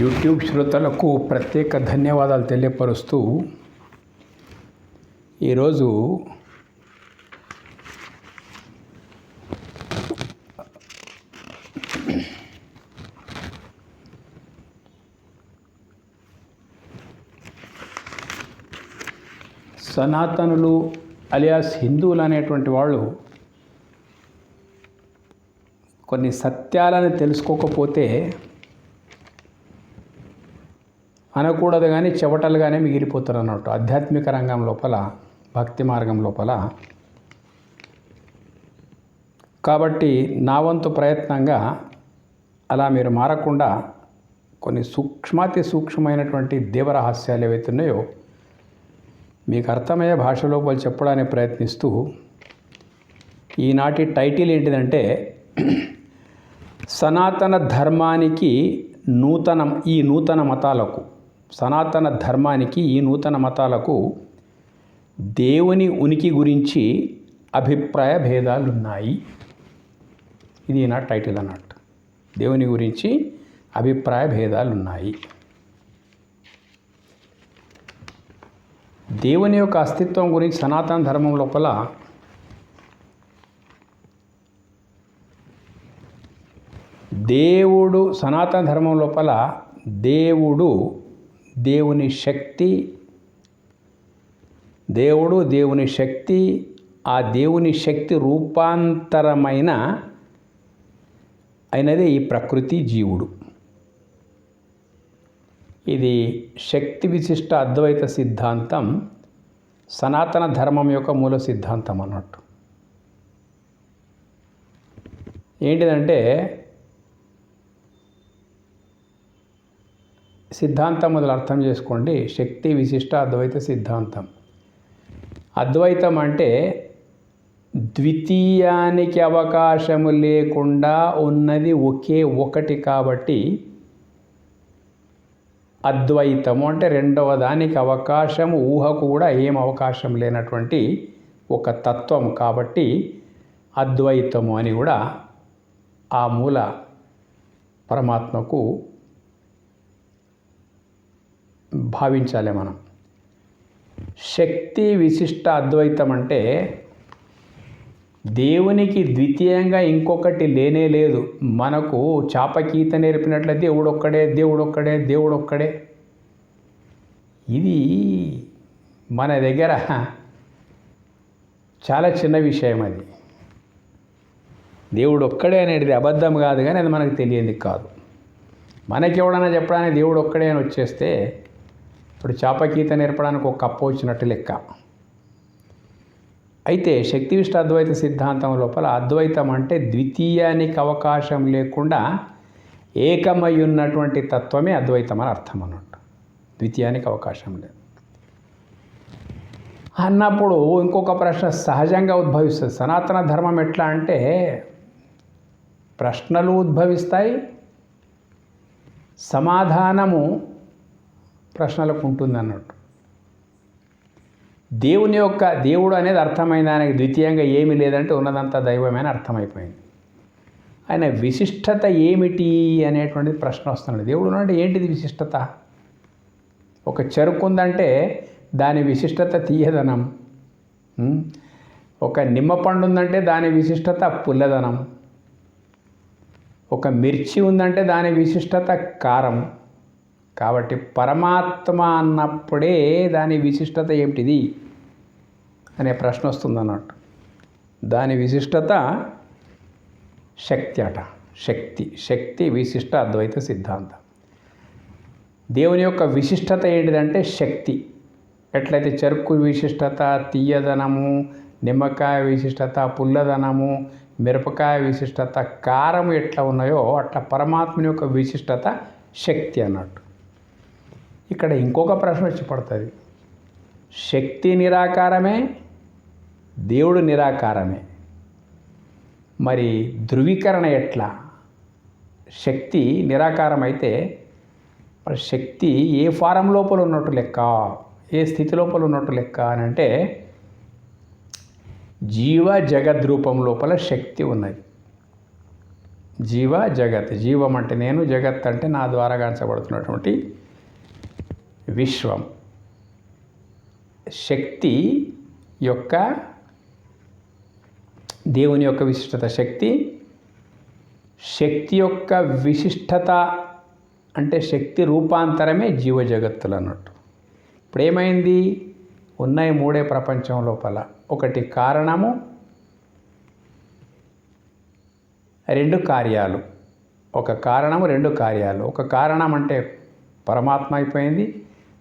YouTube శ్రోతలకు ప్రత్యేక ధన్యవాదాలు తెలియపరుస్తూ ఈరోజు సనాతనులు అలియాస్ హిందువులు అనేటువంటి వాళ్ళు కొన్ని సత్యాలను తెలుసుకోకపోతే అనకూడదు కానీ చెవటలుగానే మిగిలిపోతారు అన్నట్టు. ఆధ్యాత్మిక రంగం లోపల, భక్తి మార్గం లోపల. కాబట్టి నా వంతు ప్రయత్నంగా అలా మీరు మారకుండా కొన్ని సూక్ష్మాతి సూక్ష్మమైనటువంటి దేవరహస్యాలు ఏవైతే ఉన్నాయో మీకు అర్థమయ్యే భాష లోపల చెప్పడానికి ప్రయత్నిస్తూ, ఈనాటి టైటిల్ ఏంటిదంటే సనాతన ధర్మానికి ఈ నూతన మతాలకు, సనాతన ధర్మానికి ఈ నూతన మతాలకు దేవుని ఉనికి గురించి అభిప్రాయ భేదాలున్నాయి. ఇది నా టైటిల్ అన్నట్టు. దేవుని గురించి అభిప్రాయ భేదాలున్నాయి. దేవుని యొక్క అస్తిత్వం గురించి సనాతన ధర్మం లోపల సనాతన ధర్మం లోపల దేవుని శక్తి, ఆ దేవుని శక్తి అయినదే ఈ ప్రకృతి జీవుడు. ఇది శక్తి విశిష్ట అద్వైత సిద్ధాంతం సనాతన ధర్మం యొక్క మూల సిద్ధాంతం అన్నట్టు. ఏంటిదంటే సిద్ధాంతం మొదలు అర్థం చేసుకోండి. శక్తి విశిష్ట అద్వైత సిద్ధాంతం. అద్వైతం అంటే ద్వితీయానికి అవకాశము లేకుండా ఉన్నది ఒకే ఒకటి. కాబట్టి అద్వైతము అంటే రెండవ దానికి అవకాశం, ఊహకు కూడా ఏం అవకాశం లేనటువంటి ఒక తత్వం. కాబట్టి అద్వైతము అని కూడా ఆ మూల పరమాత్మకు భావించాలి మనం. శక్తి విశిష్ట అద్వైతం అంటే దేవునికి ద్వితీయంగా ఇంకొకటి లేనే లేదు. మనకు చాపకీత నేర్పినట్ల దేవుడొక్కడే. ఇది మన దగ్గర చాలా చిన్న విషయం. అది దేవుడు ఒక్కడే అనేది అబద్ధం కాదు, కానీ అది మనకు తెలియంది కాదు. మనకెవడన్నా చెప్పడానికి దేవుడు ఒక్కడే అని వచ్చేస్తే ఇప్పుడు చాపకీత నేర్పడానికి ఒక కప్పు వచ్చినట్టు లెక్క. అయితే శక్తి విశిష్ట అద్వైత సిద్ధాంతం లోపల అద్వైతం అంటే ద్వితీయానికి అవకాశం లేకుండా ఏకమై ఉన్నటువంటి తత్వమే అద్వైతం అని అర్థం అన్నట్టు. ద్వితీయానికి అవకాశం లేదు అన్నప్పుడు ఇంకొక ప్రశ్న సహజంగా ఉద్భవిస్తుంది. సనాతన ధర్మం ఎట్లా అంటే ప్రశ్నలు ఉద్భవిస్తాయి, సమాధానము ప్రశ్నలకు ఉంటుంది అన్నట్టు. దేవుడు అనేది అర్థమైంది. ఆయనకి ద్వితీయంగా ఏమీ లేదంటే ఉన్నదంతా దైవమే అని అర్థమైపోయింది. ఆయన విశిష్టత ఏమిటి అనేటువంటిది ప్రశ్న వస్తుంది. దేవుడు అంటే ఏంటిది విశిష్టత? ఒక చెరుకు ఉందంటే దాని విశిష్టత తీయదనం. ఒక నిమ్మ పండు ఉందంటే దాని విశిష్టత పుల్లదనం. ఒక మిర్చి ఉందంటే దాని విశిష్టత కారం. కాబట్టి పరమాత్మ అన్నప్పుడే దాని విశిష్టత ఏమిటిది అనే ప్రశ్న వస్తుంది అన్నట్టు. దాని విశిష్టత శక్తి అట. శక్తి విశిష్ట అద్వైత సిద్ధాంతం. దేవుని యొక్క విశిష్టత ఏంటిదంటే శక్తి. ఎట్లయితే చెరుకు విశిష్టత తీయదనము, నిమ్మకాయ విశిష్టత పుల్లదనము, మిరపకాయ విశిష్టత కారం ఎట్లా ఉన్నాయో అట్లా పరమాత్మని యొక్క విశిష్టత శక్తి అన్నట్టు. ఇక్కడ ఇంకొక ప్రశ్న వచ్చి పడుతుంది. శక్తి నిరాకారమే, దేవుడు నిరాకారమే. మరి ధృవీకరణ ఎట్లా? శక్తి నిరాకారం అయితే మరి శక్తి ఏ ఫారం లోపల ఉన్నట్టు లెక్క, ఏ స్థితి లోపల ఉన్నట్టు లెక్క అని అంటే జీవ జగద్రూపం లోపల శక్తి ఉన్నది. జీవ జగత్. జీవం అంటే నేను, జగత్ అంటే నా ద్వారా గాంచబడుతున్నటువంటి విశ్వం. శక్తి యొక్క, దేవుని యొక్క విశిష్టత శక్తి. శక్తి యొక్క విశిష్టత అంటే శక్తి రూపాంతరమే జీవ జగత్తులు అన్నట్టు. ఇప్పుడు ఏమైంది? ఉన్నాయి మూడే ప్రపంచం లోపల. ఒకటి కారణము, రెండు కార్యాలు. ఒక కారణము, రెండు కార్యాలు. ఒక కారణం అంటే పరమాత్మ అయిపోయింది.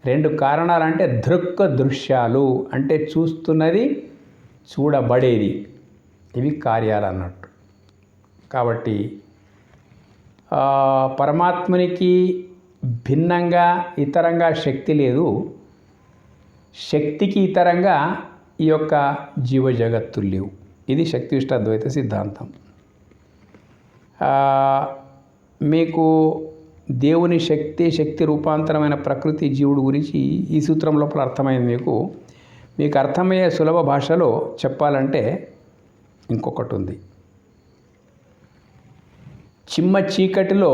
రెండు కారణాలు అంటే దృక్ దృశ్యాలు అంటే చూస్తున్నది, చూడబడేది. ఇవి కార్యాలు అన్నట్టు. కాబట్టి పరమాత్మనికి భిన్నంగా ఇతరంగా శక్తి లేదు. శక్తికి ఇతరంగా ఈ యొక్క జీవ జగత్తులు లేవు. ఇది శక్తివిష్ట అద్వైత సిద్ధాంతం. మీకు దేవుని శక్తి, శక్తి రూపాంతరమైన ప్రకృతి, జీవుడు గురించి ఈ సూత్రం లోపల అర్థమైంది. మీకు అర్థమయ్యే సులభ భాషలో చెప్పాలంటే ఇంకొకటి ఉంది. చిమ్మ చీకటిలో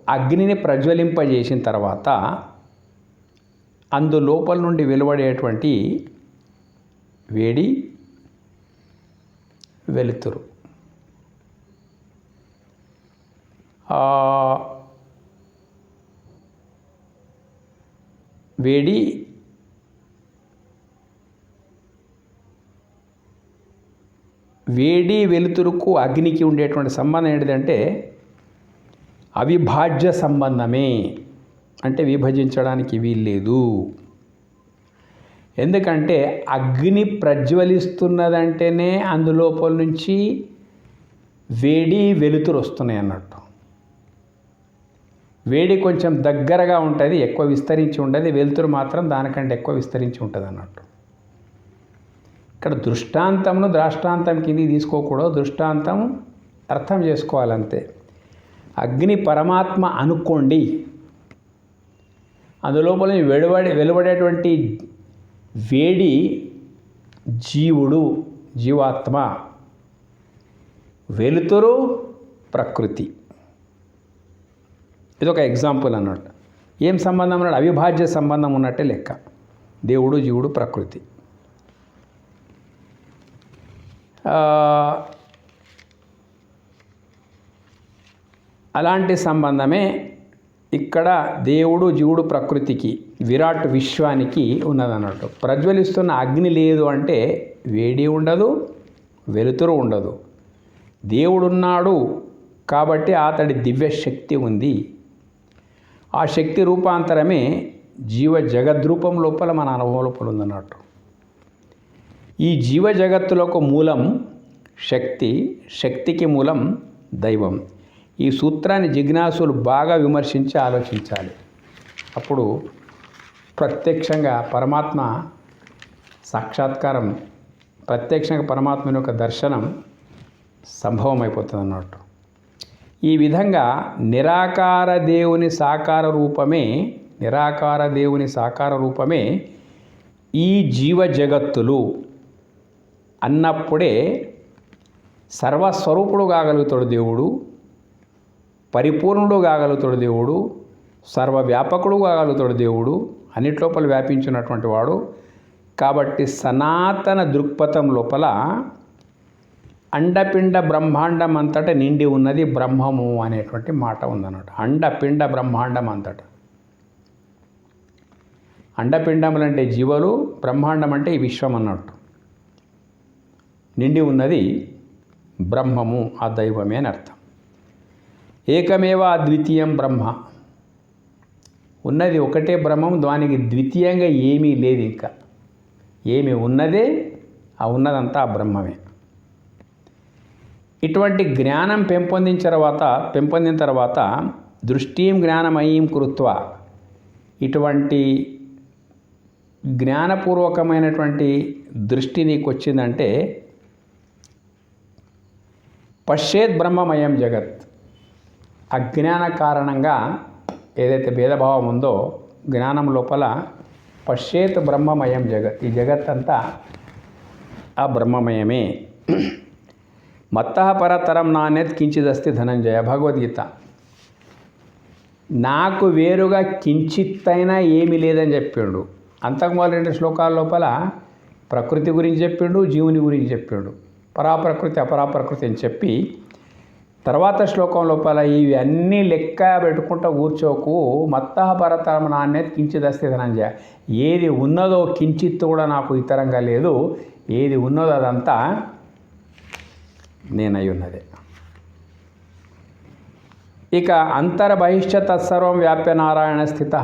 అగ్నిని ప్రజ్వలింపజేసిన తర్వాత అందులోపల నుండి వెలువడేటువంటి వేడి, వెలుతురు. వేడి, వెలుతురుకు అగ్నికి ఉండేటువంటి సంబంధం ఏంటిదంటే అవిభాజ్య సంబంధమే. అంటే విభజించడానికి వీల్లేదు. ఎందుకంటే అగ్ని ప్రజ్వలిస్తున్నదంటేనే అందులోపల నుంచి వేడి, వెలుతురు వస్తున్నాయి అన్నట్టు. వేడి కొంచెం దగ్గరగా ఉంటుంది, ఎక్కువ విస్తరించి ఉండదు. వెలుతురు మాత్రం దానికంటే ఎక్కువ విస్తరించి ఉంటుంది అన్నట్టు. ఇక్కడ దృష్టాంతంను ద్రాష్టాంతం కిందికి తీసుకోకూడదు. దృష్టాంతం అర్థం చేసుకోవాలంతే. అగ్ని పరమాత్మ అనుకోండి. అందులోపల వెలువడేటువంటి వేడి జీవుడు, జీవాత్మ. వెలుతురు ప్రకృతి. ఇదొక ఎగ్జాంపుల్ అన్నట్టు. ఏం సంబంధం అన్నాడు? అవిభాజ్య సంబంధం ఉన్నట్టే లెక్క. దేవుడు, జీవుడు, ప్రకృతి. అలాంటి సంబంధమే ఇక్కడ దేవుడు, జీవుడు, ప్రకృతికి, విరాట్ విశ్వానికి ఉన్నదన్నట్టు. ప్రజ్వలిస్తున్న అగ్ని లేదు అంటే వేడి ఉండదు, వెలుతురు ఉండదు. దేవుడున్నాడు కాబట్టి అతడి దివ్యశక్తి ఉంది. ఆ శక్తి రూపాంతరమే జీవ జగద్రూపం లోపల మన అనుభవం లోపల ఉందన్నట్టు. ఈ జీవ జగత్తులకు మూలం శక్తి, శక్తికి మూలం దైవం. ఈ సూత్రాన్ని జిజ్ఞాసులు బాగా విమర్శించి ఆలోచించాలి. అప్పుడు ప్రత్యక్షంగా పరమాత్మ సాక్షాత్కారం, ప్రత్యక్షంగా పరమాత్మని యొక్క దర్శనం సంభవం అయిపోతుంది అన్నట్టు. ఈ విధంగా నిరాకార దేవుని సాకార రూపమే ఈ జీవ జగత్తులు అన్నప్పుడే సర్వస్వరూపుడు కాగలుగుతాడు దేవుడు, పరిపూర్ణుడు కాగలుగుతాడు దేవుడు, సర్వవ్యాపకుడు కాగలుగుతాడు దేవుడు, అన్నిట్లోపల వ్యాపించినటువంటి వాడు. కాబట్టి సనాతన దృక్పథం లోపల అండపిండ బ్రహ్మాండం అంతటా నిండి ఉన్నది బ్రహ్మము అనేటువంటి మాట ఉందన్నమాట. అండపిండ బ్రహ్మాండం అంతటా. అండపిండములు అంటే జీవులు, బ్రహ్మాండం అంటే ఈ విశ్వం అన్నట్టు. నిండి ఉన్నది బ్రహ్మము, ఆ దైవమే అని అర్థం. ఏకమేవ అద్వితీయం బ్రహ్మ. ఉన్నది ఒకటే బ్రహ్మం, దానికి ద్వితీయంగా ఏమీ లేదు. ఇంకా ఏమి ఉన్నదే, ఆ ఉన్నదంతా ఆ బ్రహ్మమే. ఇటువంటి జ్ఞానం పెంపొందిన తర్వాత దృష్టిం జ్ఞానమయీం కృత్వ, ఇటువంటి జ్ఞానపూర్వకమైనటువంటి దృష్టి నీకు వచ్చిందంటే పశ్చేత్ బ్రహ్మమయం జగత్. అజ్ఞాన కారణంగా ఏదైతే భేదభావం ఉందో జ్ఞానం లోపల పశ్చేత్ బ్రహ్మమయం జగత్. ఈ జగత్ అంతా ఆ బ్రహ్మమయమే. మత్తః పరతరం నాణ్యత్ కించిదస్తి ధనంజయ. భగవద్గీత. నాకు వేరుగా కించిత్తైనా ఏమీ లేదని చెప్పిండు. అంతకుముందు 2 శ్లోకాల లోపల ప్రకృతి గురించి చెప్పిండు, జీవుని గురించి చెప్పిండు. పరాప్రకృతి అపరాప్రకృతి అని చెప్పి తర్వాత శ్లోకం లోపల ఇవి అన్నీ లెక్క పెట్టుకుంటూ కూర్చోకు. మత్తః పరతరం నాణ్యత్ కించిదస్తి ధనంజయ. ఏది ఉన్నదో కించిత్తు కూడా నాకు ఇతరంగా లేదు. ఏది ఉన్నదో అదంతా నేనై ఉన్నదే. ఇక అంతర్బహిష్ట తత్సర్వం వ్యాప్య నారాయణ స్థిత.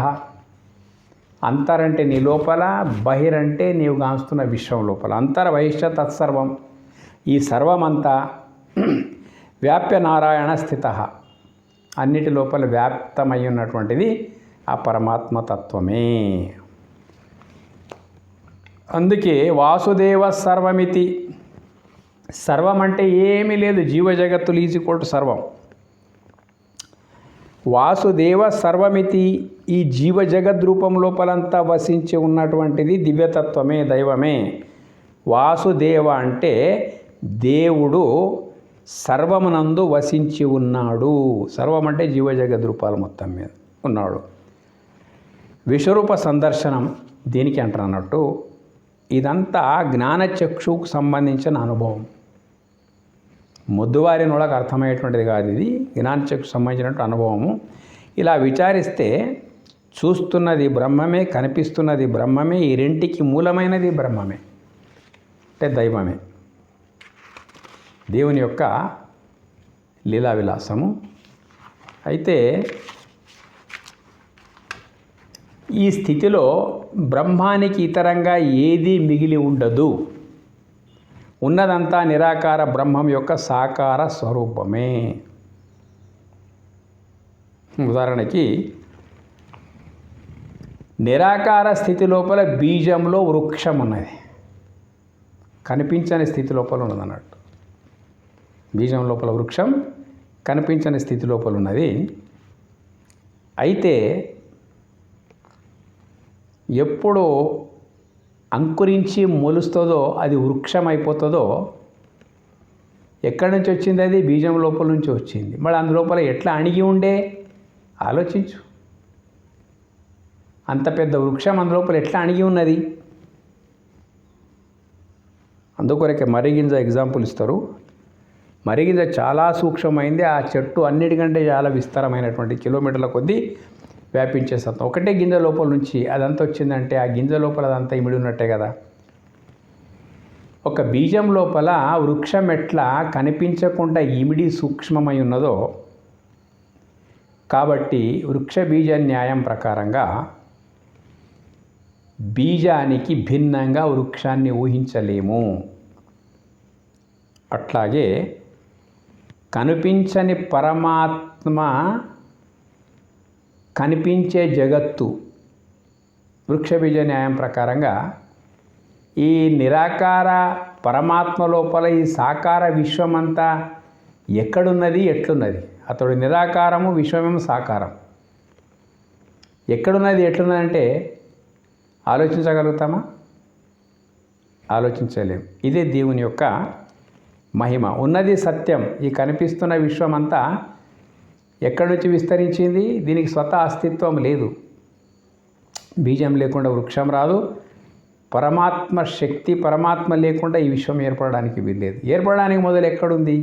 అంతరంటే నీ లోపల, బహిరంటే నీవు గాంస్తున్న విశ్వం లోపల. అంతర్బహిష్ట తత్సర్వం, ఈ సర్వమంతా వ్యాప్య నారాయణ స్థిత, అన్నిటి లోపల వ్యాప్తమై ఉన్నటువంటిది ఆ పరమాత్మతత్వమే. అందుకే వాసుదేవ సర్వమితి. సర్వం అంటే ఏమీ లేదు, జీవ జగత్తులు ఈజ్ఈక్వల్ టు సర్వం. వాసుదేవ సర్వమితి, ఈ జీవ జగద్రూపం లోపలంతా వసించి ఉన్నటువంటిది దివ్యతత్వమే, దైవమే. వాసుదేవ అంటే దేవుడు సర్వమునందు వసించి ఉన్నాడు. సర్వం అంటే జీవ జగద్రూపాలు మొత్తం మీద ఉన్నాడు. విశ్వరూప సందర్శనం దీనికి అంటారు అన్నట్టు. ఇదంతా జ్ఞానచక్షుకు సంబంధించిన అనుభవం. ముద్దువారి నోళ్ళకు అర్థమయ్యేటువంటిది కాదు ఇది, జ్ఞానచక్షుకు సంబంధించినట్టు అనుభవము. ఇలా విచారిస్తే చూస్తున్నది బ్రహ్మమే, కనిపిస్తున్నది బ్రహ్మమే, ఈ రెంటికి మూలమైనది బ్రహ్మమే, అంటే దైవమే. దేవుని యొక్క లీలా విలాసము. అయితే ఈ స్థితిలో బ్రహ్మానికి ఇతరంగా ఏదీ మిగిలి ఉండదు. ఉన్నదంతా నిరాకార బ్రహ్మం యొక్క సాకార స్వరూపమే. ఉదాహరణకి నిరాకార స్థితి లోపల బీజంలో వృక్షం ఉన్నది, కనిపించని స్థితి లోపల ఉన్నదన్నట్టు. బీజం లోపల వృక్షం కనిపించని స్థితి లోపల ఉన్నది. అయితే ఎప్పుడు అంకురించి మొలుస్తుందో అది వృక్షం అయిపోతుందో, ఎక్కడి నుంచి వచ్చింది? అది బీజం లోపల నుంచి వచ్చింది. మరి అందులోపల ఎట్లా అణిగి ఉండే ఆలోచించు. అంత పెద్ద వృక్షం అందులోపల ఎట్లా అణిగి ఉన్నది? అందుకొరకే మర్రిగింజ ఎగ్జాంపుల్ ఇస్తారు. మర్రిగింజ చాలా సూక్ష్మమైంది. ఆ చెట్టు అన్నిటికంటే చాలా విస్తారమైనటువంటి కిలోమీటర్ల కొద్దీ వ్యాపించే సత్వం. ఒకటే గింజ లోపల నుంచి అదంతా వచ్చిందంటే ఆ గింజ లోపల అదంతా ఇమిడి ఉన్నట్టే కదా. ఒక బీజం లోపల వృక్షం ఎట్లా కనిపించకుండా ఇమిడి సూక్ష్మమై ఉన్నదో, కాబట్టి వృక్ష బీజ న్యాయం ప్రకారంగా బీజానికి భిన్నంగా వృక్షాన్ని ఊహించలేము. అట్లాగే కనిపించని పరమాత్మ, కనిపించే జగత్తు వృక్షబీజ న్యాయం ప్రకారంగా ఈ నిరాకార పరమాత్మ లోపల ఈ సాకార విశ్వమంతా ఎక్కడున్నది, ఎట్లున్నది? అతడు నిరాకారము, విశ్వమేమో సాకారం. ఎక్కడున్నది, ఎట్లున్నదంటే ఆలోచించగలుగుతామా? ఆలోచించలేము. ఇదే దేవుని యొక్క మహిమ. ఉన్నది సత్యం. ఈ కనిపిస్తున్న విశ్వమంతా ఎక్కడి నుంచి విస్తరించింది? దీనికి స్వతः అస్తిత్వం లేదు. బీజం లేకుండా వృక్షం రాదు. పరమాత్మ శక్తి, పరమాత్మ లేకుండా ఈ విశ్వం ఏర్పడడానికి వీల్లేదు. ఏర్పడడానికి మొదలు ఎక్కడుంది?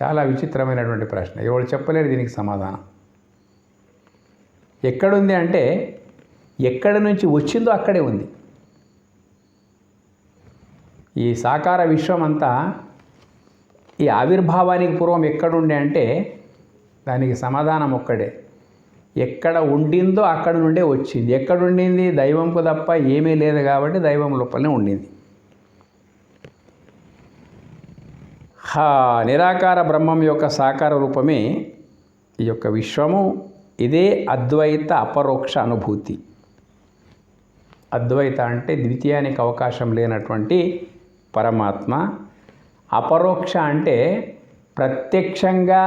చాలా విచిత్రమైనటువంటి ప్రశ్న. ఎవరు చెప్పలేరు దీనికి సమాధానం. ఎక్కడుంది అంటే ఎక్కడి నుంచి వచ్చిందో అక్కడే ఉంది. ఈ సాకార విశ్వం అంతా ఈ ఆవిర్భావానికి పూర్వం ఎక్కడుండే అంటే దానికి సమాధానం ఒక్కడే. ఎక్కడ ఉండిందో అక్కడ నుండే వచ్చింది. ఎక్కడుండింది? దైవంకు తప్ప ఏమీ లేదు కాబట్టి దైవం లోపలనే ఉండింది. నిరాకార బ్రహ్మం యొక్క సాకార రూపమే ఈ యొక్క విశ్వము. ఇదే అద్వైత అపరోక్ష అనుభూతి. అద్వైత అంటే ద్వితీయానికి అవకాశం లేనటువంటి పరమాత్మ. అపరోక్ష అంటే ప్రత్యక్షంగా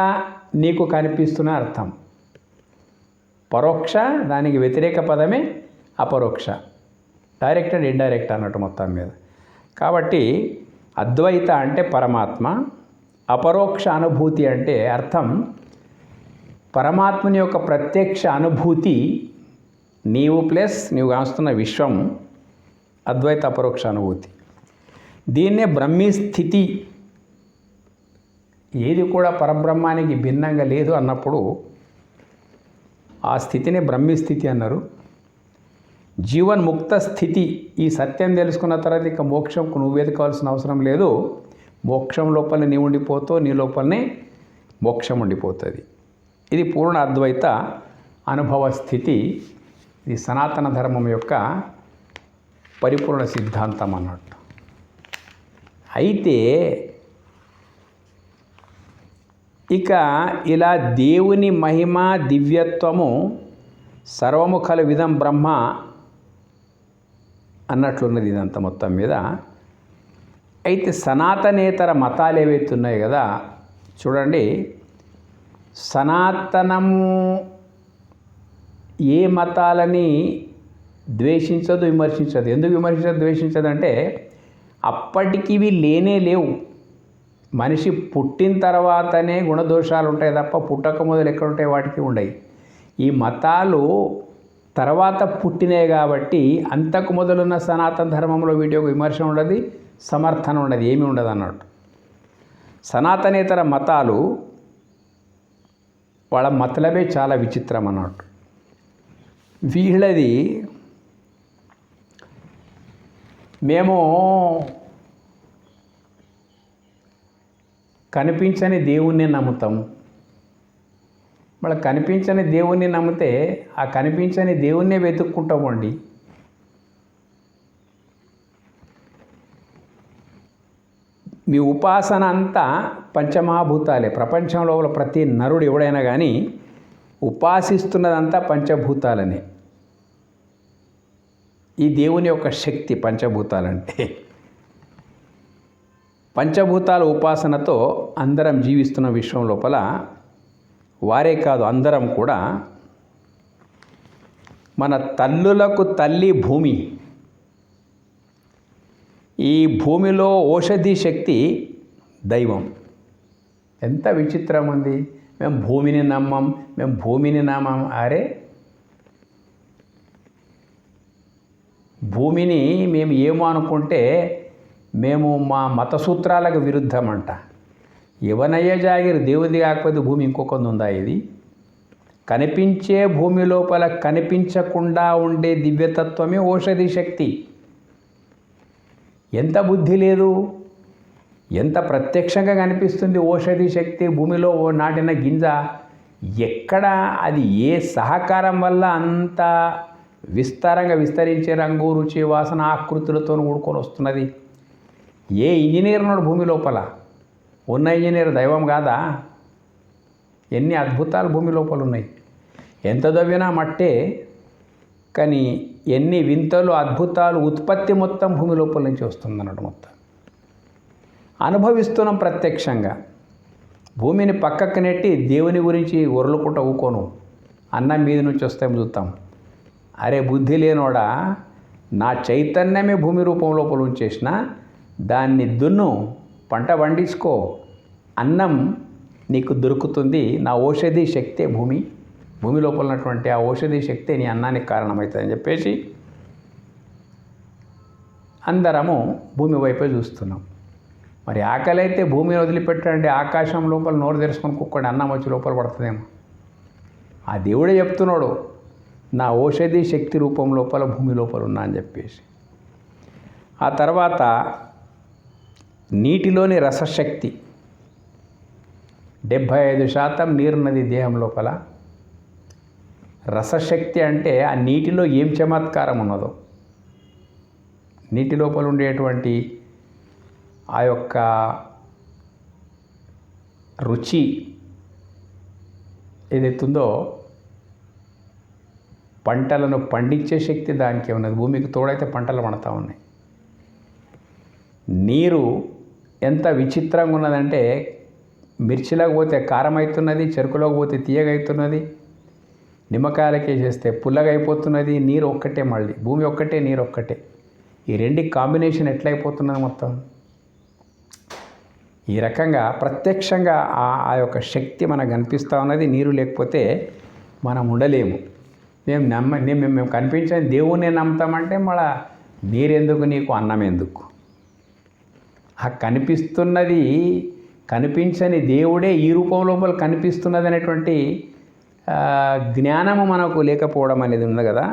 నీకు కనిపిస్తున్న అర్థం. పరోక్ష దానికి వ్యతిరేక పదమే అపరోక్ష. డైరెక్ట్ అండ్ ఇండైరెక్ట్ అన్నట్టు మొత్తం మీద. కాబట్టి అద్వైత అంటే పరమాత్మ, అపరోక్ష అనుభూతి అంటే అర్థం పరమాత్మని యొక్క ప్రత్యక్ష అనుభూతి నీవు ప్లస్ నీవు కాస్తున్న విశ్వం, అద్వైత అపరోక్ష అనుభూతి. దీన్నే బ్రహ్మీ స్థితి, ఏది కూడా పరబ్రహ్మానికి భిన్నంగా లేదు అన్నప్పుడు ఆ స్థితిని బ్రహ్మీ స్థితి అన్నారు. జీవన్ముక్త స్థితి, ఈ సత్యం తెలుసుకున్న తర్వాత ఇక మోక్షంకు నువ్వు వెతకాల్సిన అవసరం లేదు. మోక్షం లోపలనే నీ ఉండిపోతావు, నీ లోపలనే మోక్షం ఉండిపోతుంది. ఇది పూర్ణ అద్వైత అనుభవ స్థితి. ఇది సనాతన ధర్మం యొక్క పరిపూర్ణ సిద్ధాంతం అన్నట్టు. అయితే ఇక ఇలా దేవుని మహిమ దివ్యత్వము సర్వము కలు విధం బ్రహ్మ అన్నట్లున్నది ఇదంతా మొత్తం మీద. అయితే సనాతనేతర మతాలు ఏవైతే ఉన్నాయో కదా, చూడండి, సనాతనము ఏ మతాలని ద్వేషించదు, విమర్శించదు. ఎందుకు విమర్శించదు, ద్వేషించదు అంటే అప్పటికి ఇవి లేనే లేవు. మనిషి పుట్టిన తర్వాతనే గుణదోషాలు ఉంటాయి తప్ప పుట్టక మొదలు ఎక్కడ ఉంటాయి, వాటికి ఉండయి. ఈ మతాలు తర్వాత పుట్టినాయి కాబట్టి అంతకు మొదలున్న సనాతన ధర్మంలో వీటి యొక్క విమర్శ ఉండదు, సమర్థన ఉండదు, ఏమీ ఉండదు అన్నట్టు. సనాతనేతర మతాలు వాళ్ళ మతలబే చాలా విచిత్రం అన్నట్టు. వీళ్ళది మేము కనిపించని దేవుణ్ణి నమ్ముతాం. మళ్ళీ కనిపించని దేవుణ్ణి నమ్మితే ఆ కనిపించని దేవుణ్ణే వెతుక్కుంటామండి. మీ ఉపాసన అంతా పంచమహాభూతాలే. ప్రపంచంలో ప్రతి నరుడు ఎవడైనా కానీ ఉపాసిస్తున్నదంతా పంచభూతాలనే. ఈ దేవుని యొక్క శక్తి పంచభూతాలంటే. పంచభూతాల ఉపాసనతో అందరం జీవిస్తున్న విశ్వం లోపల వారే కాదు, అందరం కూడా మన తల్లులకు తల్లి భూమి. ఈ భూమిలో ఔషధి శక్తి దైవం. ఎంత విచిత్రం ఉంది. మేము భూమిని నమ్మం, మేము భూమిని నమ్మం. అరే, భూమిని మేము ఏమో అనుకుంటే మేము మా మత సూత్రాలకు విరుద్ధమంట. ఎవనయ్యే జాగిరి దేవుది కాకపోతే భూమి ఇంకొకటి ఉందా? ఇది కనిపించే భూమి లోపల కనిపించకుండా ఉండే దివ్యతత్వమే ఔషధి శక్తి. ఎంత బుద్ధి లేదు, ఎంత ప్రత్యక్షంగా కనిపిస్తుంది ఔషధి శక్తి. భూమిలో నాటిన గింజ ఎక్కడ అది ఏ సహకారం వల్ల అంత విస్తారంగా విస్తరించే రంగు, రుచి, వాసన, ఆకృతులతో కూడుకొని వస్తున్నది. ఏ ఇంజనీర్ ఉన్నాడు భూమి లోపల? ఉన్న ఇంజనీర్ దైవం కాదా? ఎన్ని అద్భుతాలు భూమి లోపల ఉన్నాయి. ఎంత దవ్వినా మట్టే, కానీ ఎన్ని వింతలు, అద్భుతాలు, ఉత్పత్తి మొత్తం భూమి లోపల నుంచి వస్తుందన్నట్టు. మొత్తం అనుభవిస్తున్నాం ప్రత్యక్షంగా. భూమిని పక్కకు నెట్టి దేవుని గురించి ఒర్లుకుంటూ ఊకోను. అన్నం మీద నుంచి వస్తే చూస్తాం. అరే బుద్ధి లేనోడా, నా చైతన్యమే భూమి రూపం లోపల ఉంచేసిన, దాన్ని దున్ను, పంట పండించుకో, అన్నం నీకు దొరుకుతుంది. నా ఔషధి శక్తే భూమి. భూమి లోపల ఉన్నటువంటి ఆ ఔషధి శక్తే నీ అన్నానికి కారణమవుతుందని చెప్పేసి అందరము భూమి వైపే చూస్తున్నాం. మరి ఆకలి అయితే భూమిని వదిలిపెట్టండి, ఆకాశం లోపల నోరు తెరుచుకొని కుక్కండి, అన్నం వచ్చి లోపల పడుతుందేమో. ఆ దేవుడే చెప్తున్నాడు, నా ఔషధి శక్తి రూపం లోపల భూమి లోపల ఉన్నా అని చెప్పేసి. ఆ తర్వాత నీటిలోని రసశక్తి 75% నీరున్నది దేహం లోపల. రసశక్తి అంటే ఆ నీటిలో ఏం చమత్కారం ఉన్నదో, నీటి లోపల ఉండేటువంటి ఆ యొక్క రుచి ఏదైతుందో, పంటలను పండించే శక్తి దానికి ఉన్నది. భూమికి తోడైతే పంటలు పండుతూ ఉన్నాయి. నీరు ఎంత విచిత్రంగా ఉన్నదంటే, మిర్చిలోకి పోతే కారం అవుతున్నది, చెరుకులోకి పోతే తీయగా అవుతున్నది, నిమ్మకాయలకే చేస్తే పుల్లగా అయిపోతున్నది. నీరు ఒక్కటే, మళ్ళీ భూమి ఒక్కటే, నీరు ఒక్కటే. ఈ రెండి కాంబినేషన్ ఎట్లయిపోతున్నది మొత్తం. ఈ రకంగా ప్రత్యక్షంగా ఆ యొక్క శక్తి మనకు కనిపిస్తూ ఉన్నది. నీరు లేకపోతే మనం ఉండలేము. మేము కనిపించని దేవుణ్ణి నమ్ముతామంటే మళ్ళా నీరెందుకు నీకు, అన్నం ఎందుకు? ఆ కనిపిస్తున్నది, కనిపించని దేవుడే ఈ రూపం లోపల కనిపిస్తున్నది అనేటువంటి జ్ఞానము మనకు లేకపోవడం అనేది ఉంది కదా.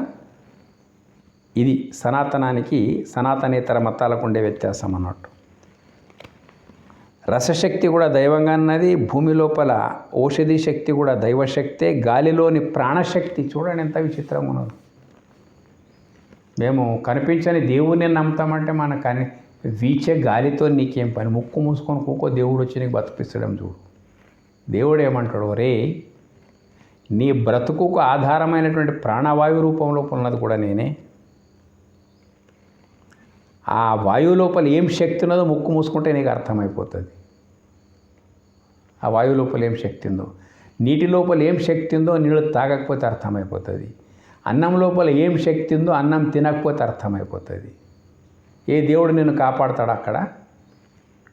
ఇది సనాతనానికి సనాతనేతర మతాలకు ఉండే వ్యత్యాసం అన్నట్టు. రసశక్తి కూడా దైవంగా ఉన్నది. భూమి లోపల ఔషధి శక్తి కూడా దైవశక్తే. గాలిలోని ప్రాణశక్తి చూడండి ఎంత విచిత్రంగా ఉన్నది. మేము కనిపించని దేవుణ్ణి నమ్ముతామంటే మన వీచే గాలితో నీకేం పని? ముక్కు మూసుకొని కూకో దేవుడు వచ్చి నీకు బతికిస్తాడం చూడు. దేవుడు ఏమంటాడు, రే నీ బ్రతుకుకు ఆధారమైనటువంటి ప్రాణవాయు రూపంలో ఉన్నది కూడా నేనే. ఆ వాయువు లోపల ఏం శక్తి ఉన్నదో ముక్కు మూసుకుంటే నీకు అర్థమైపోతుంది. ఆ వాయువు లోపల ఏం శక్తి ఉందో, నీటి లోపల ఏం శక్తి ఉందో నీళ్ళు తాగకపోతే అర్థమైపోతుంది. అన్నం లోపల ఏం శక్తి ఉందో అన్నం తినకపోతే అర్థమైపోతుంది. ఏ దేవుడు నిన్ను కాపాడతాడు? అక్కడ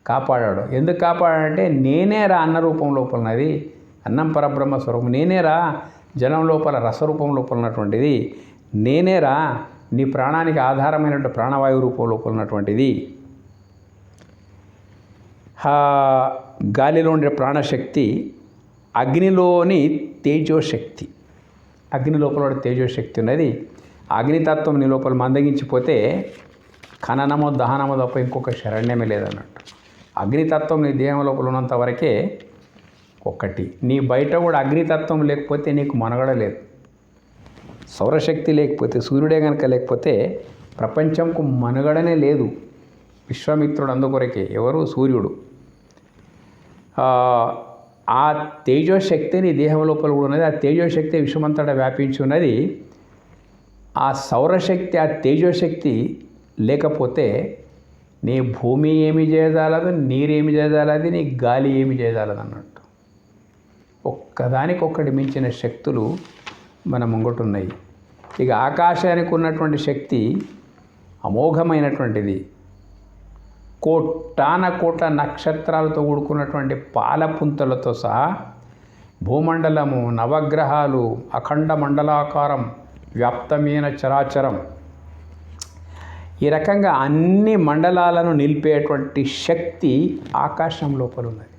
కాపాడాడు. ఎందుకు కాపాడాడంటే నేనే రా అన్న రూపం లోపల ఉన్నది, అన్నం పరబ్రహ్మ స్వరూపం. నేనే రా జలం లోపల రసరూపం లోపల ఉన్నటువంటిది. నేనే రా నీ ప్రాణానికి ఆధారమైనటువంటి ప్రాణవాయు రూపం లోపల ఉన్నటువంటిది. గాలిలో ఉండే ప్రాణశక్తి, అగ్నిలోని తేజోశక్తి. అగ్ని లోపల తేజోశక్తి ఉన్నది. అగ్నితత్వం నీ లోపల మందగించిపోతే ఖననమో దహనమో తప్ప ఇంకొక శరణ్యమే లేదన్నట్టు. అగ్నితత్వం నీ దేహం లోపల ఉన్నంత వరకే ఒక్కటి. నీ బయట కూడా అగ్నితత్వం లేకపోతే నీకు మనుగడ లేదు. సౌరశక్తి లేకపోతే, సూర్యుడే కనుక లేకపోతే ప్రపంచంకు మనుగడనే లేదు. విశ్వామిత్రుడు అందుకొరకే ఎవరు? సూర్యుడు. ఆ తేజోశక్తి నీ దేహం లోపల కూడా ఉన్నది. ఆ తేజోశక్తి విశ్వమంతటా వ్యాపించి ఉన్నది. ఆ సౌరశక్తి, ఆ తేజోశక్తి లేకపోతే నీ భూమి ఏమి చేయజాలదు, నీరేమి చేయజాలది, నీ గాలి ఏమి చేయజాలదు అన్నట్టు. ఒక్కదానికొక్కటి మించిన శక్తులు మన ముంగటున్నాయి. ఇక ఆకాశానికి ఉన్నటువంటి శక్తి అమోఘమైనటువంటిది. కోట్ల నక్షత్రాలతో కూడుకున్నటువంటి పాలపుంతలతో సహా భూమండలము, నవగ్రహాలు, అఖండ మండలాకారం, వ్యాప్తమైన చరాచరం, ఈ రకంగా అన్ని మండలాలను నిలిపేటువంటి శక్తి ఆకాశం లోపల ఉన్నది.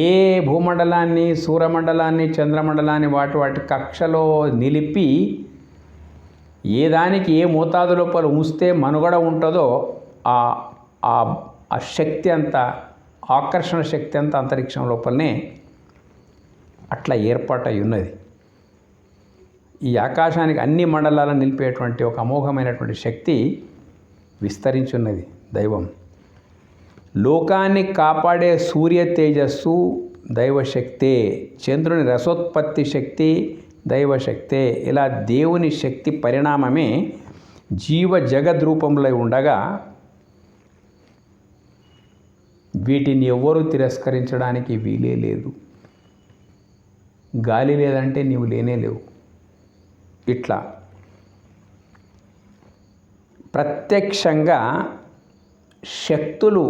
ఏ భూమండలాన్ని, సూర్యమండలాన్ని, చంద్రమండలాన్ని వాటి కక్షలో నిలిపి ఏ దానికి ఏ మోతాదు లోపల ఉంచితే మనుగడ ఉంటుందో ఆ శక్తి అంతా, ఆకర్షణ శక్తి అంతా అంతరిక్షం లోపలనే అట్లా ఏర్పాటై ఉన్నది. ఈ ఆకాశానికి అన్ని మండలాలను నిలిపేటువంటి ఒక అమోఘమైనటువంటి శక్తి విస్తరించున్నది దైవం. లోకాన్ని కాపాడే సూర్య తేజస్సు దైవశక్తే, చంద్రుని రసోత్పత్తి శక్తి దైవశక్తే. ఇలా దేవుని శక్తి పరిణామమే జీవ జగద్రూపంలో ఉండగా వీటిని ఎవ్వరూ తిరస్కరించడానికి వీలే లేదు. గాలి లేదంటే నీవు లేనే లేవు. ఇట్లా ప్రత్యక్షంగా శక్తులు,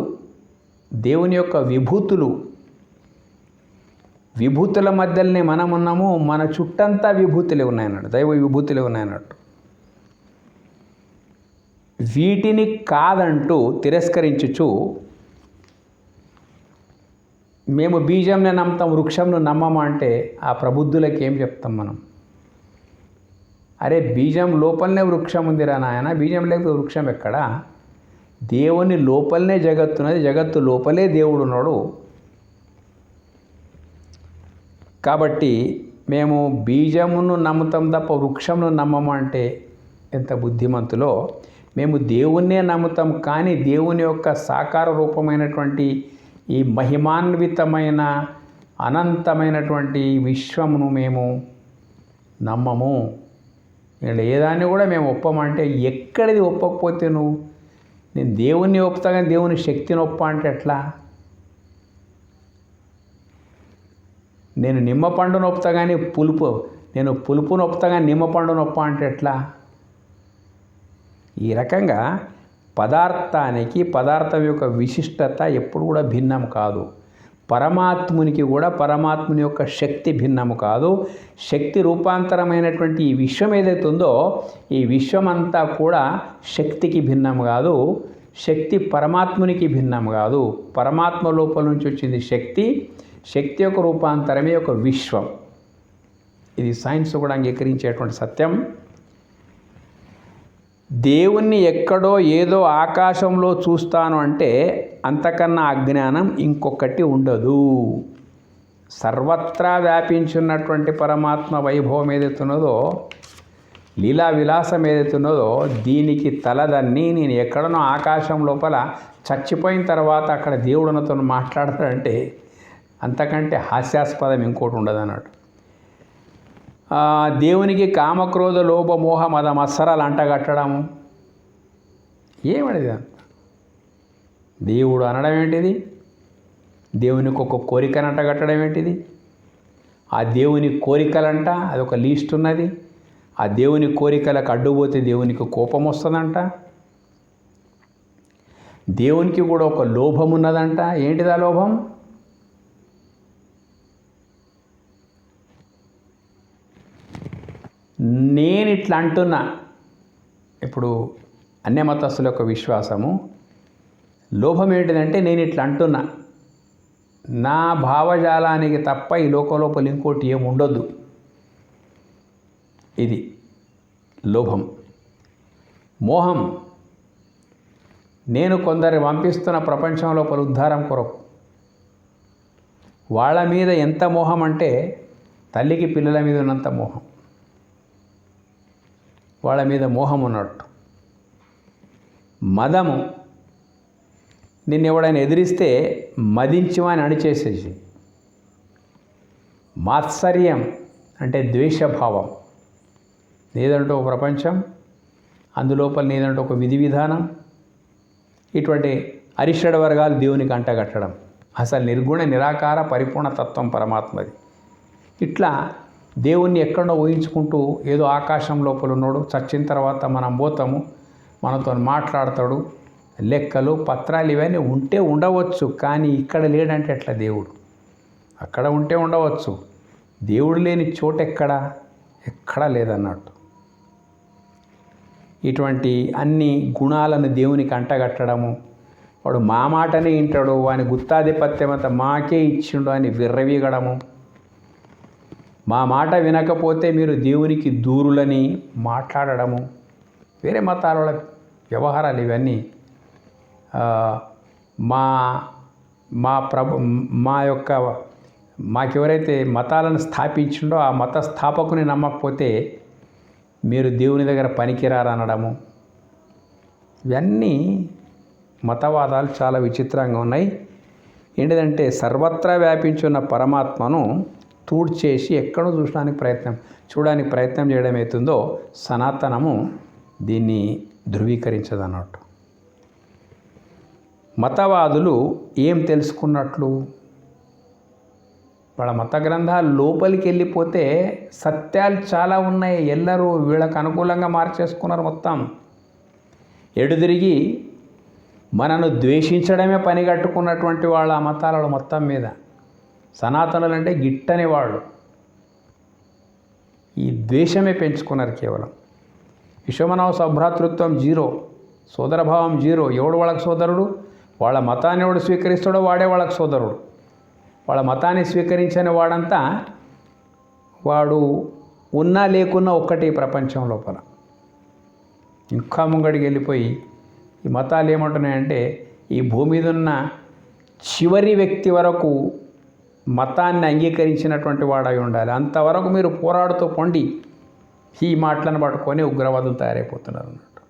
దేవుని యొక్క విభూతుల మధ్యలోనే మనం ఉన్నాము. మన చుట్టంతా విభూతులే ఉన్నాయన్నట్టు, దైవ విభూతులే ఉన్నాయన్నట్టు. వీటిని కాదంటూ తిరస్కరించుచు మేము బీజంని నమ్ముతాం, వృక్షంను నమ్మము అంటే ఆ ప్రబుద్ధులకి ఏం చెప్తాం మనం? అరే బీజం లోపలనే వృక్షం ఉందిరా నాయన, బీజం లేకపోతే వృక్షం ఎక్కడా? దేవుని లోపలనే జగత్తున్నది, జగత్తు లోపలే దేవుడు ఉన్నాడు. కాబట్టి మేము బీజమును నమ్ముతాం తప్ప వృక్షమును నమ్మము అంటే ఎంత బుద్ధిమంతులో. మేము దేవుణ్ణే నమ్ముతాం కానీ దేవుని యొక్క సాకార రూపమైనటువంటి ఈ మహిమాన్వితమైన అనంతమైనటువంటి విశ్వమును మేము నమ్మము. ఇక్కడ ఏదాన్ని కూడా మేము ఒప్పమంటే ఎక్కడిది ఒప్పకపోతే నేను దేవుణ్ణి ఒప్పుతా కానీ దేవుని శక్తిని ఒప్ప అంటే ఎట్లా? నేను నిమ్మ పండు నొప్పుతా కానీ నేను పులుపు నొప్పుతా కానీ నిమ్మ పండు నొప్ప అంటే ఎట్లా? ఈ రకంగా పదార్థానికి పదార్థం యొక్క విశిష్టత ఎప్పుడు కూడా భిన్నం కాదు. పరమాత్మునికి కూడా పరమాత్ముని యొక్క శక్తి భిన్నము కాదు. శక్తి రూపాంతరమైనటువంటి ఈ విశ్వం ఏదైతే ఉందో ఈ విశ్వమంతా కూడా శక్తికి భిన్నం కాదు. శక్తి పరమాత్మునికి భిన్నం కాదు. పరమాత్మ లోపల నుంచి వచ్చింది శక్తి. శక్తి యొక్క రూపాంతరమే ఒక విశ్వం. ఇది సైన్స్ కూడా అంగీకరించేటువంటి సత్యం. దేవుణ్ణి ఎక్కడో ఏదో ఆకాశంలో చూస్తాను అంటే అంతకన్నా అజ్ఞానం ఇంకొకటి ఉండదు. సర్వత్రా వ్యాపించున్నటువంటి పరమాత్మ వైభవం ఏదైతున్నదో, లీలా విలాసం ఏదైతున్నదో దీనికి తలదన్ని నేను ఎక్కడనో ఆకాశం లోపల చచ్చిపోయిన తర్వాత అక్కడ దేవుడునతో మాట్లాడతాడంటే అంతకంటే హాస్యాస్పదం ఇంకోటి ఉండదు అన్నట్టు. దేవునికి కామక్రోధ లోభ మోహ మద మత్సరాలు అంటగట్టడము ఏమడిది అంత? దేవుడు అనడం ఏంటిది? దేవునికి ఒక కోరికను అంటగట్టడం ఏంటిది? ఆ దేవుని కోరికలంట అదొక లీస్ట్ ఉన్నది. ఆ దేవుని కోరికలకు అడ్డుపోతే దేవునికి కోపం వస్తుందంట. దేవునికి కూడా ఒక లోభం ఉన్నదంట. ఏంటిదా లోభం? నేను ఇట్లా అంటున్నా. ఇప్పుడు అన్య మతస్థుల యొక్క విశ్వాసము, లోభం ఏంటిదంటే నేను ఇట్లా అంటున్నా, నా భావజాలానికి తప్ప ఈ లోపల ఇంకోటి ఏమి ఉండొద్దు. ఇది లోభం. మోహం, నేను కొందరు పంపిస్తున్న ప్రపంచం లోపల ఉద్ధారం కొరకు. వాళ్ళ మీద ఎంత మోహం అంటే తల్లికి పిల్లల మీద ఉన్నంత మోహం. వాళ్ళ మీద మోహం ఉన్నట్టు. మదము, నిన్ను ఎవడైనా ఎదిరిస్తే మదించమని అణిచేసేసి. మాత్సర్యం అంటే ద్వేషభావం. నీదంటూ ఒక ప్రపంచం, అందులోపల నీదంటూ ఒక విధి విధానం. ఇటువంటి అరిషడ్ వర్గాలు దేవునికి అంటగట్టడం. అసలు నిర్గుణ నిరాకార పరిపూర్ణ తత్వం పరమాత్మది. ఇట్లా దేవుణ్ణి ఎక్కడో ఊహించుకుంటూ ఏదో ఆకాశం లోపల ఉన్నాడు, చచ్చిన తర్వాత మనం పోతాము, మనతో మాట్లాడతాడు, లెక్కలు పత్రాలు ఇవన్నీ ఉంటే ఉండవచ్చు. కానీ ఇక్కడ లేడంటే ఎట్లా దేవుడు? అక్కడ ఉంటే ఉండవచ్చు, దేవుడు లేని చోటు ఎక్కడా లేదన్నట్టు. ఇటువంటి అన్ని గుణాలను దేవునికి అంటగట్టడము, వాడు మా మాటనే వింటాడు, వాని గుత్తాధిపత్యం అంతా మాకే ఇచ్చిండు అని విర్రవీగడము, మా మాట వినకపోతే మీరు దేవునికి దూరులని మాట్లాడడము, వేరే మతాల వ్యవహారాలు ఇవన్నీ. మాకెవరైతే మతాలను స్థాపించిండో ఆ మత స్థాపకుని నమ్మకపోతే మీరు దేవుని దగ్గర పనికిరారనడము, ఇవన్నీ మతవాదాలు చాలా విచిత్రంగా ఉన్నాయి. ఏంటిదంటే సర్వత్రా వ్యాపించున్న పరమాత్మను తూడ్చేసి ఎక్కడో చూడడానికి ప్రయత్నం చేయడం అవుతుందో సనాతనము దీన్ని ధృవీకరించదన్నట్టు. మతవాదులు ఏం తెలుసుకున్నట్లు? వాళ్ళ మత గ్రంథాలు లోపలికి వెళ్ళిపోతే సత్యాలు చాలా ఉన్నాయి. ఎల్లరూ వీళ్ళకు అనుకూలంగా మార్చేసుకున్నారు. మొత్తం ఎడుదిరిగి మనను ద్వేషించడమే పనిగట్టుకున్నటువంటి వాళ్ళ మతాలలో మొత్తం మీద. సనాతనులు అంటే గిట్టని వాళ్ళు ఈ ద్వేషమే పెంచుకున్నారు కేవలం. విశ్వమానవ సభ్రాతృత్వం జీరో, సోదరభావం జీరో. ఎవడు వాళ్ళకు సోదరుడు? వాళ్ళ మతాన్ని ఎవడు స్వీకరిస్తాడో వాడే వాళ్ళకు సోదరుడు. వాళ్ళ మతాన్ని స్వీకరించని వాడంతా వాడు ఉన్నా లేకున్నా ఒక్కటి ప్రపంచం లోపల. ఇంకా ముంగడికి వెళ్ళిపోయి ఈ మతాలు ఏమంటున్నాయంటే ఈ భూమి మీద ఉన్న చివరి వ్యక్తి వరకు మతాన్ని అంగీకరించినటువంటి వాడై ఉండాలి. అంతవరకు మీరు పోరాడుతూ పొండి. ఈ మాటలను పట్టుకొని ఉగ్రవాదులు తయారైపోతున్నారు అన్నట్టు.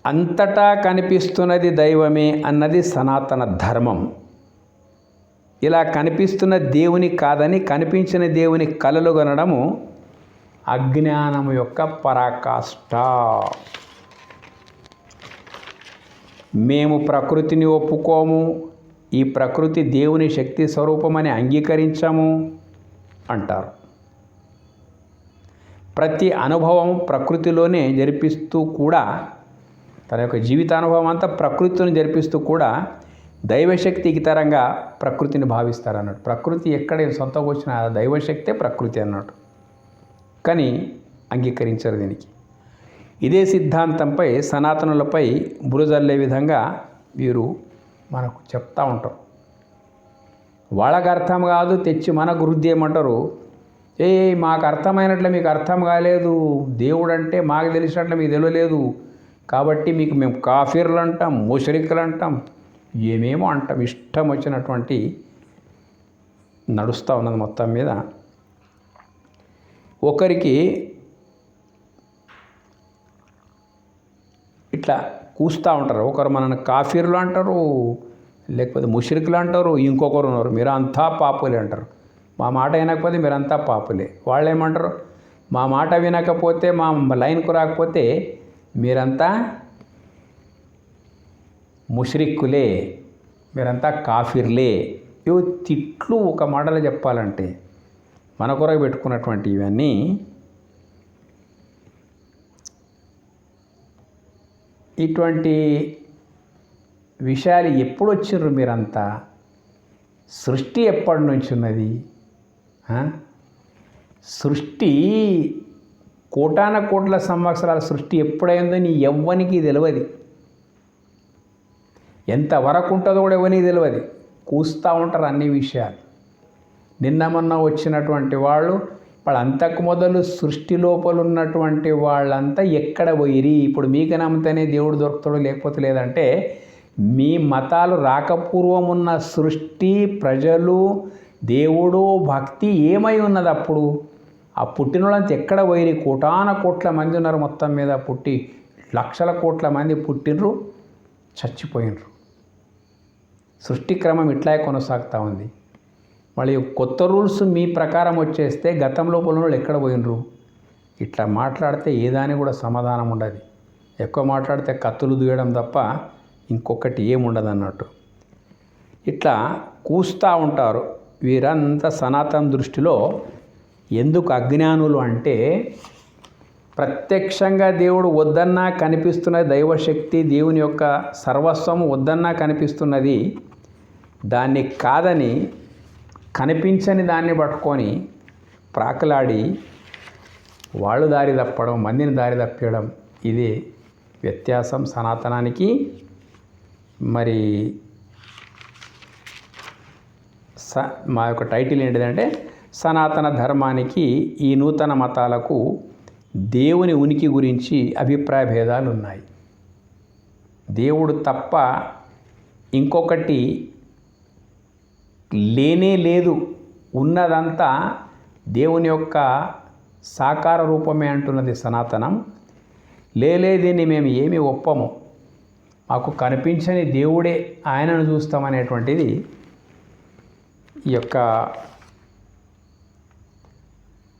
అంతటా కనిపిస్తున్నది దైవమే అన్నది సనాతన ధర్మం. ఇలా కనిపిస్తున్న దేవుని కాదని కనిపించిన దేవుని కలలు కనడము అజ్ఞానము యొక్క పరాకాష్ట. మేము ప్రకృతిని ఒప్పుకోము, ఈ ప్రకృతి దేవుని శక్తి స్వరూపమని అంగీకరించము అంటారు. ప్రతి అనుభవం ప్రకృతిలోనే జరిపిస్తూ కూడా తన యొక్క జీవితానుభవం అంతా ప్రకృతిని జరిపిస్తూ కూడా దైవశక్తికి ఇతరంగా ప్రకృతిని భావిస్తారన్నట్టు. ప్రకృతి ఎక్కడ సొంతకు వచ్చిన దైవశక్తే ప్రకృతి అన్నట్టు. కానీ అంగీకరించరు దీనికి. ఇదే సిద్ధాంతంపై సనాతనులపై బురజల్లే విధంగా వీరు మనకు చెప్తూ ఉంటారు. వాళ్ళకు అర్థం కాదు తెచ్చి మనకు వృద్ధి ఏమంటారు, మాకు అర్థమైనట్లు మీకు అర్థం కాలేదు, దేవుడు అంటే మాకు తెలిసినట్లు మీకు తెలియలేదు, కాబట్టి మీకు మేము కాఫీర్లు అంటాం, ముషరికులు అంటాం, ఏమేమో అంటాం. ఇష్టం వచ్చినటువంటి నడుస్తూ ఉన్నది మొత్తం మీద. ఒకరికి ఇట్లా కూస్తూ ఉంటారు. ఒకరు మనల్ని కాఫీర్లు అంటారు, లేకపోతే ముషరికులు అంటారు. ఇంకొకరు ఉన్నారు, మీరు అంతా పాపులే అంటారు. మా మాట వినకపోతే మీరంతా పాపులే. వాళ్ళు ఏమంటారు, మా మాట వినకపోతే, మా లైన్కు రాకపోతే మీరంతా ముష్రిక్కులే, మీరంతా కాఫీర్లే. ఇవి తిట్లు ఒక మాటలో చెప్పాలంటే మన కొరకు పెట్టుకున్నటువంటి ఇవన్నీ ఇటువంటి విషయాలు ఎప్పుడు వచ్చిర్రు మీరంతా? సృష్టి ఎప్పటి నుంచి ఉన్నది? సృష్టి కోటాన కోట్ల సంవత్సరాల సృష్టి ఎప్పుడైందో నీ ఎవ్వనికి తెలియదు. ఎంతవరకు ఉంటుందో కూడా ఎవరికి తెలియదు. కూస్తూ ఉంటారు అన్ని విషయాలు. నిన్న మొన్న వచ్చినటువంటి వాళ్ళు అంతకు మొదలు సృష్టి లోపల ఉన్నటువంటి వాళ్ళంతా ఎక్కడ పోయిరి? ఇప్పుడు మీకు నమ్మితేనే దేవుడు దొరుకుతాడు, లేకపోతే లేదంటే మీ మతాలు రాకపూర్వం ఉన్న సృష్టి, ప్రజలు, దేవుడు, భక్తి ఏమై ఉన్నది అప్పుడు? ఆ పుట్టిన వాళ్ళంతా ఎక్కడ పోయిరి? కోటాన కోట్ల మంది ఉన్నారు మొత్తం మీద. పుట్టి లక్షల కోట్ల మంది పుట్టినరు, చచ్చిపోయినరు. సృష్టి క్రమం ఇట్లా కొనసాగుతూ ఉంది. మళ్ళీ కొత్త రూల్స్ మీ ప్రకారం వచ్చేస్తే గతం లోపల వాళ్ళు ఎక్కడ పోయినరు? ఇట్లా మాట్లాడితే ఏదాని కూడా సమాధానం ఉండదు. ఎక్కువ మాట్లాడితే కత్తులు దూయడం తప్ప ఇంకొకటి ఏముండదు అన్నట్టు. ఇట్లా కూస్తూ ఉంటారు. వీరంతా సనాతన దృష్టిలో ఎందుకు అజ్ఞానులు అంటే, ప్రత్యక్షంగా దేవుడు వద్దన్నా కనిపిస్తున్నది దైవశక్తి, దేవుని యొక్క సర్వస్వం వద్దన్నా కనిపిస్తున్నది. దాన్ని కాదని కనిపించని దాన్ని పట్టుకొని ప్రాకలాడి వాళ్ళు దారి తప్పడం, మందిని దారి తప్పడం, ఇదే వ్యత్యాసం సనాతనానికి. మరి మా యొక్క టైటిల్ ఏంటిదంటే, సనాతన ధర్మానికి ఈ నూతన మతాలకు దేవుని ఉనికి గురించి అభిప్రాయ భేదాలు ఉన్నాయి. దేవుడు తప్ప ఇంకొకటి లేనే లేదు, ఉన్నదంతా దేవుని యొక్క సాకార రూపమే అంటున్నది సనాతనం. దీన్ని మేము ఏమి ఒప్పము, మాకు కనిపించని దేవుడే, ఆయనను చూస్తామనేటువంటిది ఈ యొక్క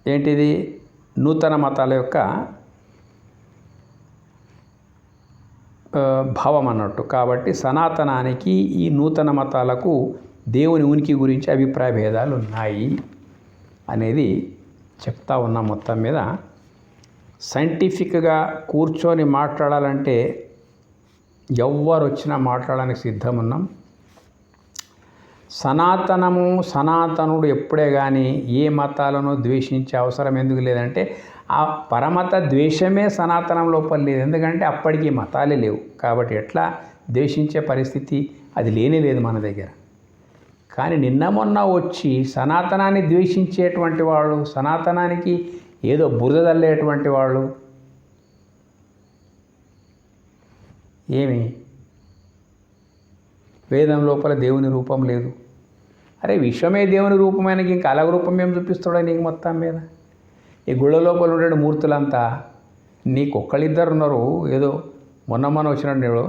ఏంటిది నూతన మతాల యొక్క భావం అన్నట్టు. కాబట్టి సనాతనానికి ఈ నూతన మతాలకు దేవుని ఉనికి గురించి అభిప్రాయ భేదాలు ఉన్నాయి అనేది చెప్తా ఉన్నాం. మొత్తం మీద సైంటిఫిక్గా కూర్చొని మాట్లాడాలంటే ఎవ్వరు వచ్చినా మాట్లాడడానికి సిద్ధం ఉన్నాం. సనాతనుడు ఎప్పుడే కానీ ఏ మతాలను ద్వేషించే అవసరం ఎందుకు లేదంటే, ఆ పరమత ద్వేషమే సనాతనం లోపల లేదు. ఎందుకంటే అప్పటికి మతాలే లేవు కాబట్టి ఎట్లా ద్వేషించే పరిస్థితి అది లేనే లేదు మన దగ్గర. కానీ నిన్న మొన్న వచ్చి సనాతనాన్ని ద్వేషించేటువంటి వాళ్ళు, సనాతనానికి ఏదో బురద చల్లేటువంటి వాళ్ళు, ఏమి వేదం లోపల దేవుని రూపం లేదు. అరే విశ్వమే దేవుని రూపమైనకి ఇంకా అలగ రూపం ఏం చూపిస్తాడో నీకు మొత్తం మీద? ఈ గుళ్ళ లోపల ఉండే మూర్తులంతా నీకు ఒక్కళ్ళిద్దరు ఉన్నారు. ఏదో మొన్న వచ్చినట్టు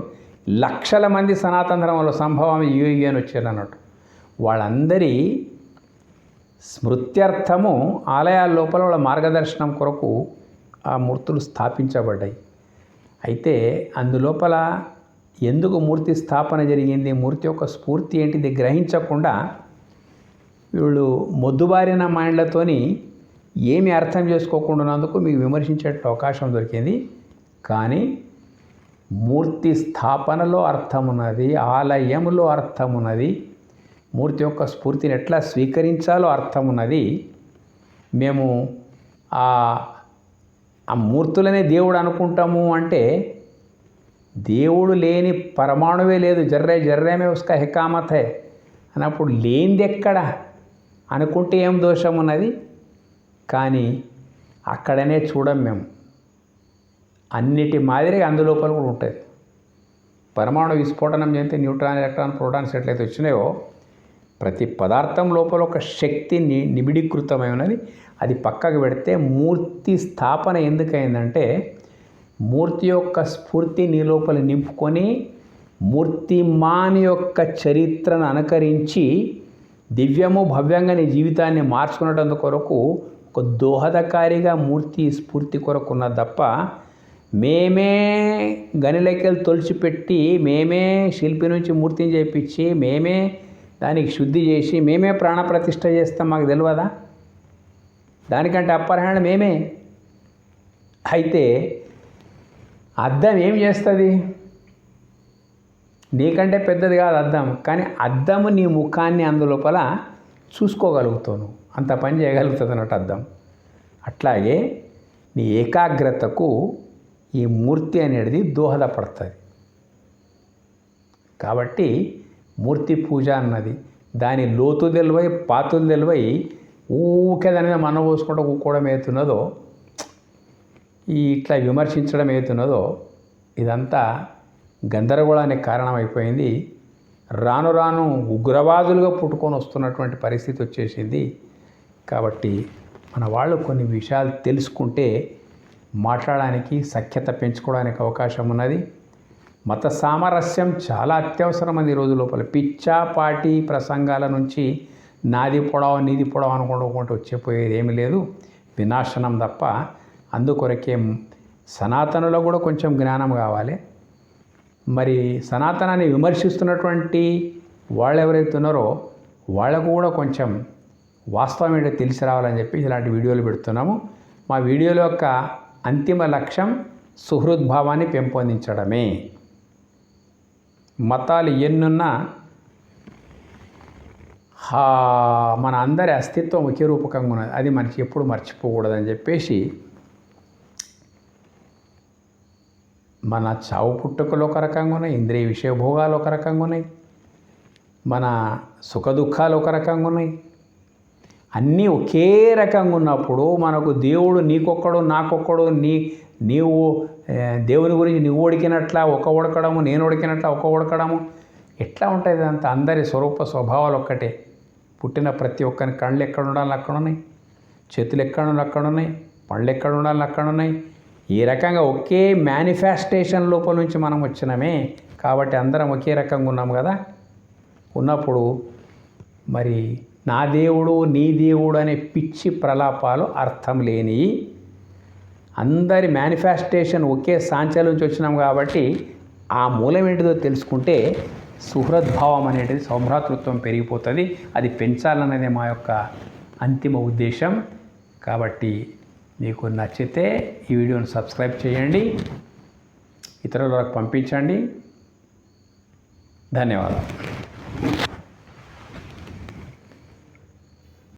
లక్షల మంది సనాతన ధర్మంలో సంభవం యుగి అని వచ్చారు అన్నట్టు. వాళ్ళందరి స్మృత్యర్థము ఆలయాల లోపల వాళ్ళ మార్గదర్శనం కొరకు ఆ మూర్తులు స్థాపించబడ్డాయి. అయితే అందులోపల ఎందుకు మూర్తి స్థాపన జరిగింది, మూర్తి యొక్క స్ఫూర్తి ఏంటిది గ్రహించకుండా వీళ్ళు మొద్దుబారిన మైండ్లతోని ఏమి అర్థం చేసుకోకుండానందుకు మీకు విమర్శించే అవకాశం దొరికింది. కానీ మూర్తి స్థాపనలో అర్థం ఉన్నది, ఆలయములో అర్థం ఉన్నది, మూర్తి యొక్క స్ఫూర్తిని ఎట్లా స్వీకరించాలో అర్థం ఉన్నది. మేము ఆ మూర్తులనే దేవుడు అనుకుంటాము అంటే దేవుడు లేని పరమాణువే లేదు. జర్రే జర్రేమే ఉస్కా హికామత్ హై అన్నప్పుడు లేనిది ఎక్కడ అనుకుంటే ఏం దోషం ఉన్నది? కానీ అక్కడనే చూడం మేము. అన్నిటి మాదిరిగా అందులోపల కూడా ఉంటుంది. పరమాణు విస్ఫోటనం చేస్తే న్యూట్రాన్, ఎలక్ట్రాన్, ప్రోటాన్స్ ఎట్లయితే వచ్చినాయో ప్రతి పదార్థం లోపల ఒక శక్తి నిబిడీకృతమై ఉన్నది. అది పక్కకు పెడితే మూర్తి స్థాపన ఎందుకైందంటే మూర్తి యొక్క స్ఫూర్తి నీ లోపల నింపుకొని మూర్తిమాన్ యొక్క చరిత్రను అనుకరించి దివ్యము భవ్యంగా నీ జీవితాన్ని మార్చుకునేటందు కొరకు ఒక దోహదకారిగా మూర్తి స్ఫూర్తి కొరకు ఉన్నది తప్ప మేమే గనిలెక్కలు తొలిచిపెట్టి మేమే శిల్పి నుంచి మూర్తిని చేయించి మేమే దానికి శుద్ధి చేసి మేమే ప్రాణప్రతిష్ఠ చేస్తాం. మాకు తెలియదా? దానికంటే అప్పర్ హ్యాండ్ మేమే. అయితే అద్దం ఏం చేస్తుంది? నీకంటే పెద్దది కాదు అద్దం, కానీ అద్దము నీ ముఖాన్ని అందులోపల చూసుకోగలుగుతాను, అంత పని చేయగలుగుతుంది అన్నట్టు అద్దం. అట్లాగే నీ ఏకాగ్రతకు ఈ మూర్తి అనేది దోహదపడుతుంది. కాబట్టి మూర్తి పూజ అన్నది దాని లోతు తెలివై పాతులు తెలివై ఊకే దాని మీద మన పోసుకుంటూ కూకోవడం అవుతున్నదో, ఇట్లా విమర్శించడం అవుతున్నదో ఇదంతా గందరగోళానికి కారణమైపోయింది. రాను రాను ఉగ్రవాదులుగా పుట్టుకొని వస్తున్నటువంటి పరిస్థితి వచ్చేసింది. కాబట్టి మన వాళ్ళు కొన్ని విషయాలు తెలుసుకుంటే మాట్లాడడానికి, సఖ్యత పెంచుకోవడానికి అవకాశం ఉన్నది. మత సామరస్యం చాలా అత్యవసరమైంది ఈ రోజు లోపల. పిచ్చాపాటి ప్రసంగాల నుంచి నాది పొడవ నీది పొడవ అనుకుంటూ వచ్చేపోయేది ఏమీ లేదు, వినాశనం తప్ప. అందుకొరకే సనాతనులకు కూడా కొంచెం జ్ఞానం కావాలి. మరి సనాతనాన్ని విమర్శిస్తున్నటువంటి వాళ్ళు ఎవరైతే ఉన్నారో వాళ్ళకు కూడా కొంచెం వాస్తవం ఏంటో తెలిసి రావాలని చెప్పి ఇలాంటి వీడియోలు పెడుతున్నాము. మా వీడియోల యొక్క అంతిమ లక్ష్యం సుహృద్భావాన్ని పెంపొందించడమే. మతాలు ఎన్నున్నా మన అందరి అస్తిత్వం ఒకే రూపకంగా ఉన్నది, అది మనకి ఎప్పుడు మర్చిపోకూడదని చెప్పేసి మన చావు పుట్టుకలు ఒక రకంగా ఉన్నాయి, ఇంద్రియ విషయభోగాలు ఒక రకంగా ఉన్నాయి, మన సుఖ దుఃఖాలు ఒక రకంగా ఉన్నాయి. అన్నీ ఒకే రకంగా ఉన్నప్పుడు మనకు దేవుడు నీకొక్కడు నాకొక్కడు, నీవు దేవుని గురించి నువ్వు ఉడికినట్ల ఒక ఉడకడము, నేను ఉడికినట్ల ఒక ఉడకడము ఎట్లా ఉంటుంది? అంత అందరి స్వరూప స్వభావాలు ఒక్కటే. పుట్టిన ప్రతి ఒక్కరి కళ్ళు ఎక్కడ ఉండాలి అక్కడ ఉన్నాయి, చేతులు ఎక్కడ ఉండాలి అక్కడ ఉన్నాయి, పళ్ళు ఎక్కడ ఉండాలి అక్కడ ఉన్నాయి. ఈ రకంగా ఒకే మేనిఫెస్టేషన్ లోపల నుంచి మనం వచ్చినామే. కాబట్టి అందరం ఒకే రకంగా ఉన్నాం కదా. ఉన్నప్పుడు మరి నా దేవుడు నీ దేవుడు అనే పిచ్చి ప్రలాపాలు అర్థం లేని, అందరి మేనిఫెస్టేషన్ ఒకే సాంచల నుంచి వచ్చినాం కాబట్టి ఆ మూలం ఏంటిదో తెలుసుకుంటే సుహృద్భావం అనేది, సౌభ్రాతృత్వం పెరిగిపోతుంది. అది పెంచాలనేది మా యొక్క అంతిమ ఉద్దేశం. కాబట్టి మీకు నచ్చితే ఈ వీడియోని సబ్స్క్రైబ్ చేయండి, ఇతరులకు పంపించండి. ధన్యవాదాలు.